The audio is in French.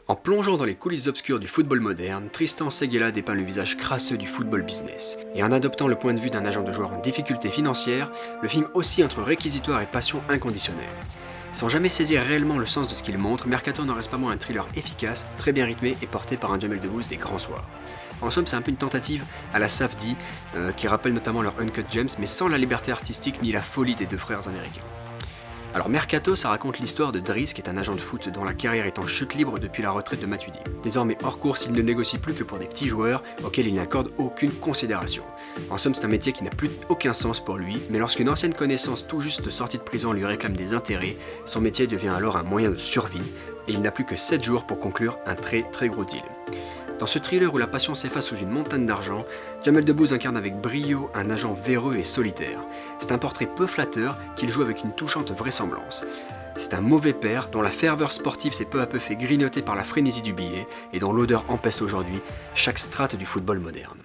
En plongeant dans les coulisses obscures du football moderne, Tristan Seguela dépeint le visage crasseux du football business. Et en adoptant le point de vue d'un agent de joueur en difficulté financière, le film oscille entre réquisitoire et passion inconditionnelle. Sans jamais saisir réellement le sens de ce qu'il montre, Mercato n'en reste pas moins un thriller efficace, très bien rythmé et porté par un Jamel Debbouze des grands soirs. En somme, c'est un peu une tentative à la Safdie, qui rappelle notamment leur Uncut Gems, mais sans la liberté artistique ni la folie des deux frères américains. Alors Mercato, ça raconte l'histoire de Driss, qui est un agent de foot dont la carrière est en chute libre depuis la retraite de Matuidi. Désormais hors course, il ne négocie plus que pour des petits joueurs auxquels il n'accorde aucune considération. En somme, c'est un métier qui n'a plus aucun sens pour lui, mais lorsqu'une ancienne connaissance tout juste sortie de prison lui réclame des intérêts, son métier devient alors un moyen de survie, et il n'a plus que 7 jours pour conclure un très gros deal. Dans ce thriller où la passion s'efface sous une montagne d'argent, Jamel Debbouze incarne avec brio un agent véreux et solitaire. C'est un portrait peu flatteur qu'il joue avec une touchante vraisemblance. C'est un mauvais père dont la ferveur sportive s'est peu à peu fait grignoter par la frénésie du billet et dont l'odeur empêche aujourd'hui chaque strate du football moderne.